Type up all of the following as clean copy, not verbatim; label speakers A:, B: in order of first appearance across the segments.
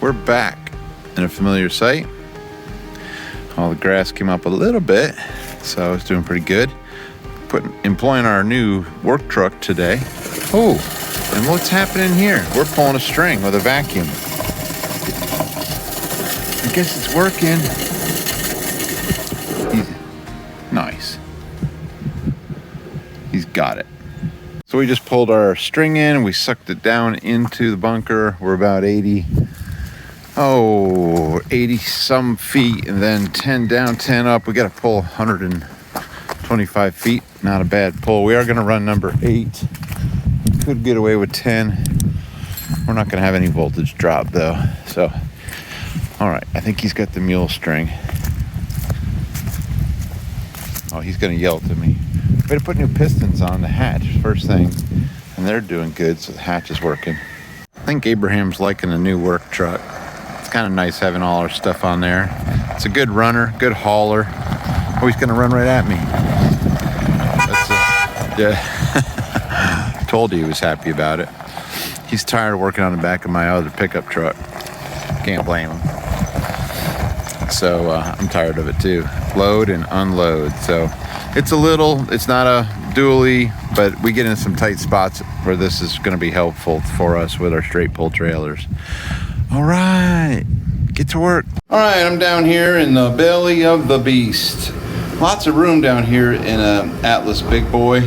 A: we're back in a familiar sight. All the grass came up a little bit, so it's doing pretty good. Employing our new work truck today. Oh, and what's happening here? We're pulling a string with a vacuum. I guess it's working. Nice. He's got it. So we just pulled our string in, we sucked it down into the bunker. We're about 80 some feet, and then 10 down, 10 up. We got to pull 125 feet. Not a bad pull. We are going to run number 8. Could get away with 10. We're not going to have any voltage drop though. So, all right, I think he's got the mule string. Oh, he's going to yell to me. We had to put new pistons on the hatch first thing, and they're doing good, so the hatch is working. I think Abraham's liking the new work truck. It's kind of nice having all our stuff on there. It's a good runner, good hauler. Oh, he's going to run right at me. Yeah. Told you he was happy about it. He's tired of working on the back of my other pickup truck. Can't blame him. So I'm tired of it too. Load and unload. So it's not a dually, but we get in some tight spots where this is going to be helpful for us with our straight pull trailers. All right, get to work. All right, I'm down here in the belly of the beast. Lots of room down here in a Atlas Big Boy.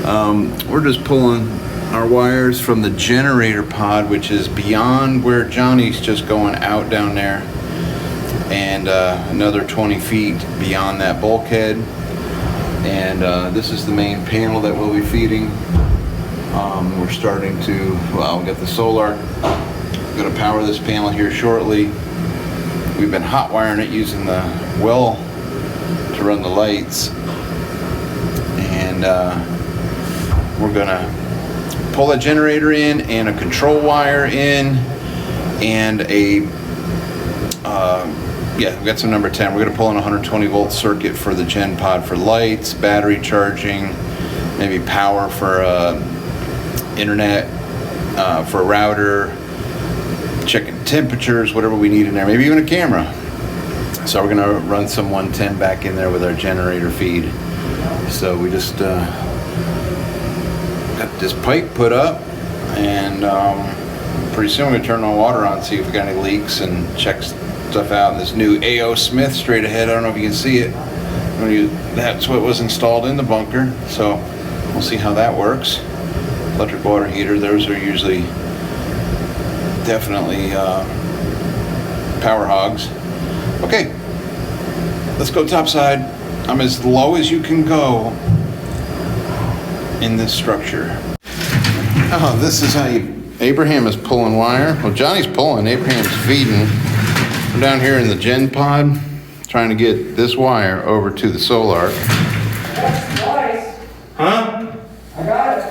A: We're just pulling our wires from the generator pod, which is beyond where Johnny's just going out down there, and another 20 feet beyond that bulkhead. And this is the main panel that we'll be feeding. We're starting to, get the solar. I'm going to power this panel here shortly. We've been hot wiring it using the well to run the lights. And we're going to pull a generator in and a control wire in and we've got some number 10. We're going to pull in a 120 volt circuit for the gen pod for lights, battery charging, maybe power for internet, for a router, checking temperatures, whatever we need in there, maybe even a camera. So we're going to run some 110 back in there with our generator feed. So we just got this pipe put up, and pretty soon we're going to turn the water on, see if we got any leaks, and check stuff out. This new A.O. Smith straight ahead. I don't know if you can see it. That's what was installed in the bunker. So we'll see how that works. Electric water heater. Those are usually definitely power hogs. Okay, let's go topside. I'm as low as you can go in this structure. Oh, this is how Abraham is pulling wire. Well, Johnny's pulling, Abraham's feeding. I'm down here in the gen pod trying to get this wire over to the solar.
B: That's twice.
A: Huh?
B: I got it.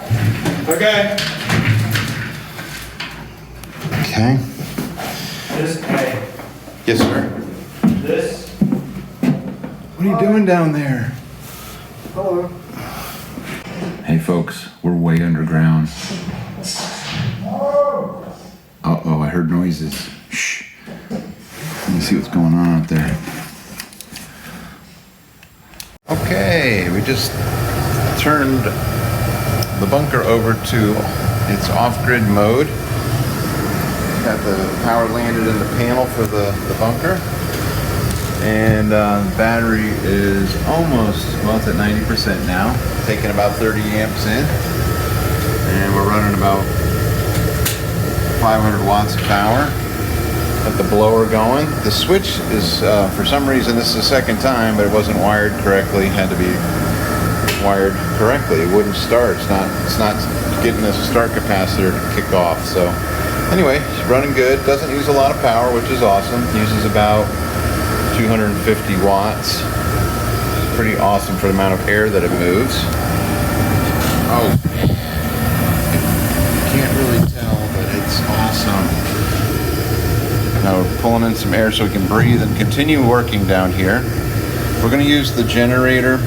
A: Okay. Okay.
B: This way.
A: Yes, sir.
B: This.
A: What are you doing down there?
B: Hello.
A: Hey folks, we're way underground. Uh-oh, I heard noises. Shh. Let me see what's going on out there. Okay, we just turned the bunker over to its off-grid mode. Got the power landed in the panel for the bunker. And the battery is almost, it's at 90% now. Taking about 30 amps in. And we're running about 500 watts of power. Got the blower going. The switch is, for some reason, this is the second time, but it wasn't wired correctly. It had to be wired correctly. It wouldn't start. It's not getting this start capacitor to kick off. So anyway, it's running good. Doesn't use a lot of power, which is awesome. Uses about 250 watts. Pretty awesome for the amount of air that it moves. Oh, you can't really tell, but it's awesome. Now we're pulling in some air so we can breathe and continue working down here. We're going to use the generator,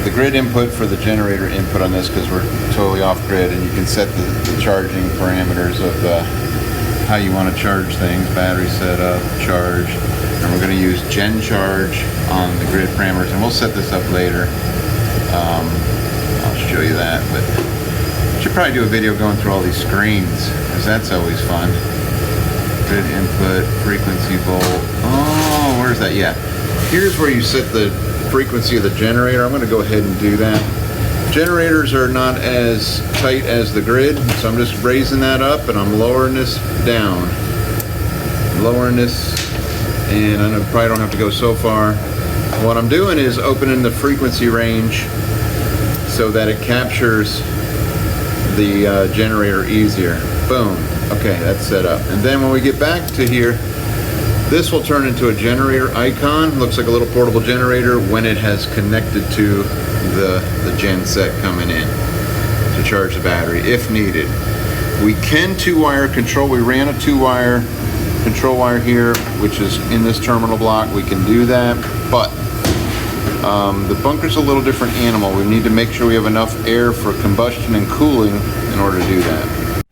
A: the grid input for the generator input on this, because we're totally off grid, and you can set the charging parameters of how you want to charge things. Battery setup, charge, and we're going to use Gen Charge on the grid parameters, and we'll set this up later. I'll show you that, but should probably do a video going through all these screens, because that's always fun. Grid input, frequency volt. Oh, where's that? Yeah. Here's where you set the frequency of the generator. I'm going to go ahead and do that. Generators are not as tight as the grid, so I'm just raising that up and I'm lowering this down. Lowering this, and I probably don't have to go so far. What I'm doing is opening the frequency range so that it captures the generator easier. Boom. Okay, that's set up. And then when we get back to here, this will turn into a generator icon. Looks like a little portable generator when it has connected to the gen set coming in to charge the battery if needed. We can 2-wire control. We ran a 2-wire control wire here, which is in this terminal block. We can do that, but the bunker's a little different animal. We need to make sure we have enough air for combustion and cooling in order to do that.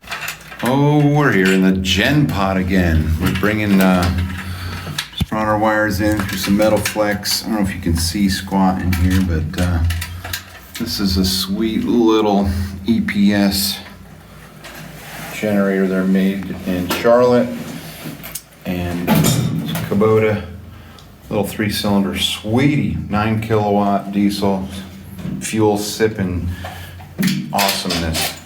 A: Oh, we're here in the gen pod again. We're bringing just run our wires in through some metal flex. I don't know if you can see squat in here, but this is a sweet little EPS generator they're made in Charlotte, and Kubota little 3-cylinder sweetie, 9 kilowatt diesel, fuel sipping awesomeness.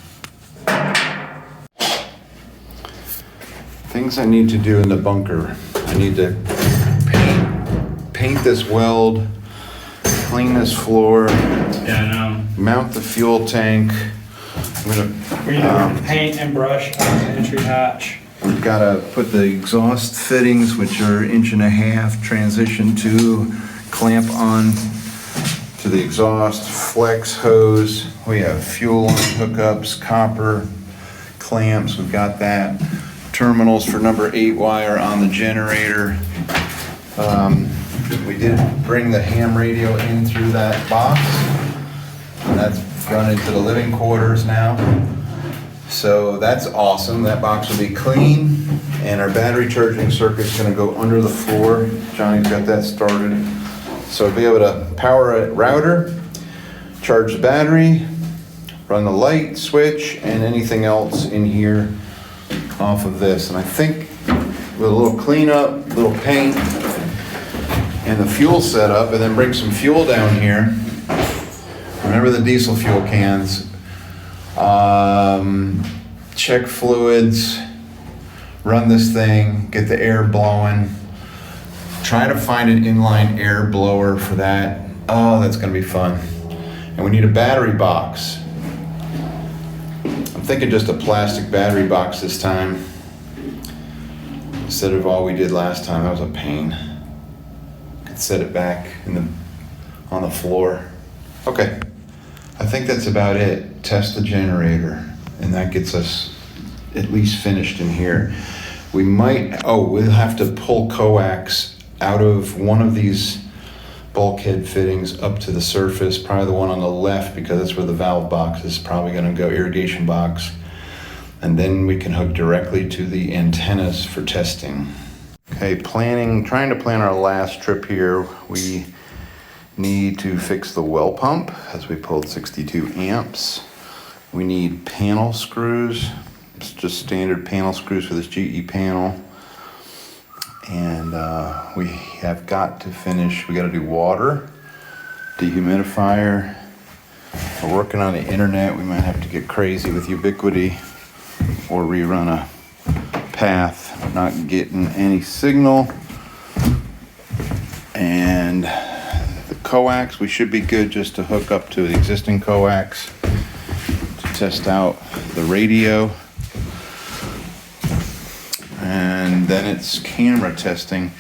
A: Things I need to do in the bunker. I need to paint this weld, clean this floor,
B: Yeah, I know.
A: mount the fuel tank.
B: We're gonna paint and brush on the entry hatch.
A: We've got to put the exhaust fittings, which are 1.5 inch, transition to clamp on to the exhaust, flex hose. We have fuel line hookups, copper clamps. We've got that. Terminals for number 8-wire on the generator. We did bring the ham radio in through that box, and that's run into the living quarters now. So that's awesome. That box will be clean, and our battery charging circuit's gonna go under the floor. Johnny's got that started. So be able to power a router, charge the battery, run the light switch, and anything else in here off of this. And I think with a little cleanup, little paint, and the fuel setup, and then bring some fuel down here. Remember the diesel fuel cans. Check fluids, run this thing, get the air blowing. Try to find an inline air blower for that. Oh, that's gonna be fun. And we need a battery box. I'm thinking just a plastic battery box this time, instead of all we did last time. That was a pain. Could set it back on the floor. Okay, I think that's about it. Test the generator, and that gets us at least finished in here. We might, we'll have to pull coax out of one of these bulkhead fittings up to the surface, probably the one on the left, because that's where the valve box is probably gonna go, irrigation box. And then we can hook directly to the antennas for testing. Okay, trying to plan our last trip here. We need to fix the well pump, as we pulled 62 amps. We need panel screws. It's just standard panel screws for this GE panel. And we have got to finish, we gotta do water, dehumidifier. We're working on the internet. We might have to get crazy with Ubiquity or rerun a path. Not getting any signal. And the coax, we should be good just to hook up to the existing coax to test out the radio. And then it's camera testing,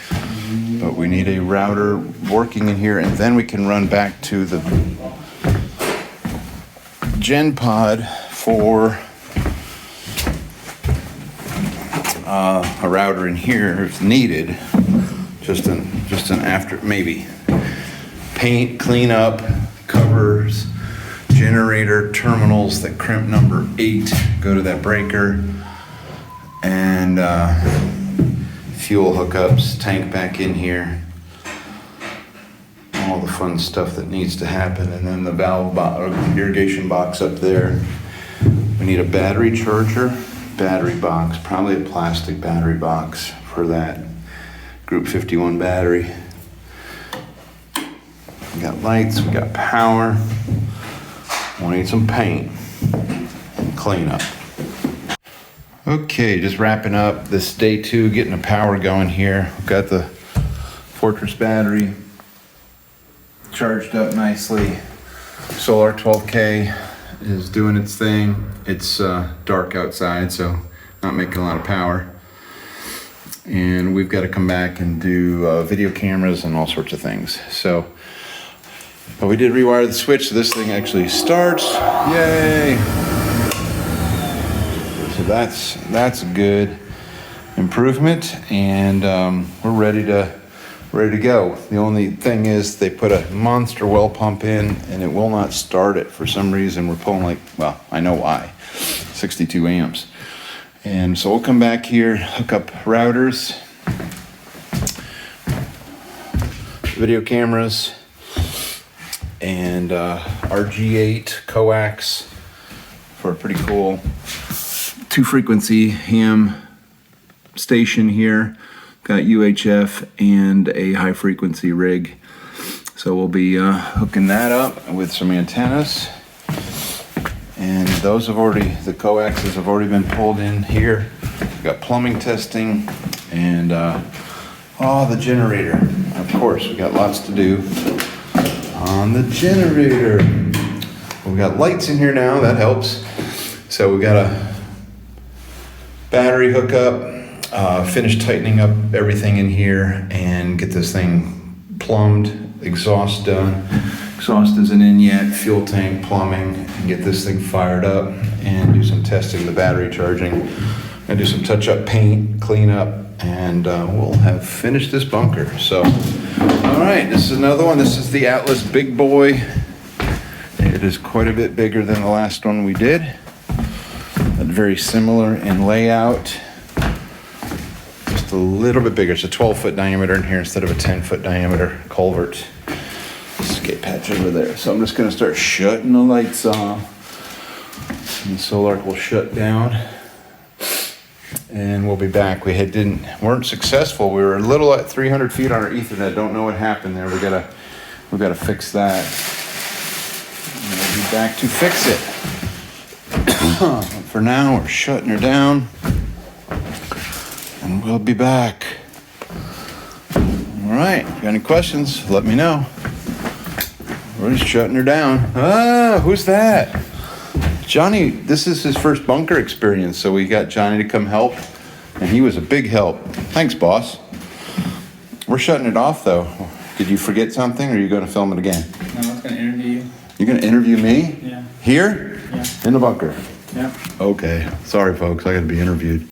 A: but we need a router working in here, and then we can run back to the gen pod for a router in here if needed. Just an after, maybe. Paint, clean up, covers, generator terminals that crimp number 8 go to that breaker. and fuel hookups, tank back in here, all the fun stuff that needs to happen, and then the irrigation box up there. We need a battery charger, battery box, probably a plastic battery box for that Group 51 battery. We got lights, we got power. We'll need some paint and cleanup. Okay, just wrapping up this day 2, getting the power going here. We've got the Fortress battery charged up nicely. Solar 12K is doing its thing. It's dark outside, so not making a lot of power. And we've got to come back and do video cameras and all sorts of things. So, but we did rewire the switch, so this thing actually starts. Yay! So that's a good improvement, and we're ready to go. The only thing is they put a monster well pump in, and it will not start it for some reason. We're pulling like, well, I know why, 62 amps. And so we'll come back here, hook up routers, video cameras, and RG8 coax for a pretty cool 2-frequency ham station here. Got UHF and a high frequency rig. So we'll be hooking that up with some antennas. And those have already, the coaxes have already been pulled in here. We've got plumbing testing and the generator. Of course, we got lots to do on the generator. We've got lights in here now, that helps. So we got a battery hookup, finish tightening up everything in here and get this thing plumbed, exhaust done. Exhaust isn't in yet, fuel tank, plumbing, and get this thing fired up and do some testing, the battery charging, and do some touch-up paint, clean up, and we'll have finished this bunker. So, all right, this is another one. This is the Atlas Big Boy. It is quite a bit bigger than the last one we did, but very similar in layout. Just a little bit bigger. It's a 12-foot diameter in here instead of a 10-foot diameter culvert. Escape hatch over there. So I'm just going to start shutting the lights off. And the solar will shut down. And we'll be back. Weren't successful. We were a little at 300 feet on our Ethernet. Don't know what happened there. We gotta fix that. And we'll be back to fix it. For now, we're shutting her down. And we'll be back. All right. If you got any questions, let me know. We're just shutting her down. Ah, who's that? Johnny, this is his first bunker experience, so we got Johnny to come help, and he was a big help. Thanks, boss. We're shutting it off, though. Did you forget something, or are you going to film it again?
B: No, I was gonna interview you.
A: You're going to interview me?
B: Yeah.
A: Here?
B: Yeah.
A: In the bunker?
B: Yeah.
A: Okay. Sorry, folks. I got to be interviewed.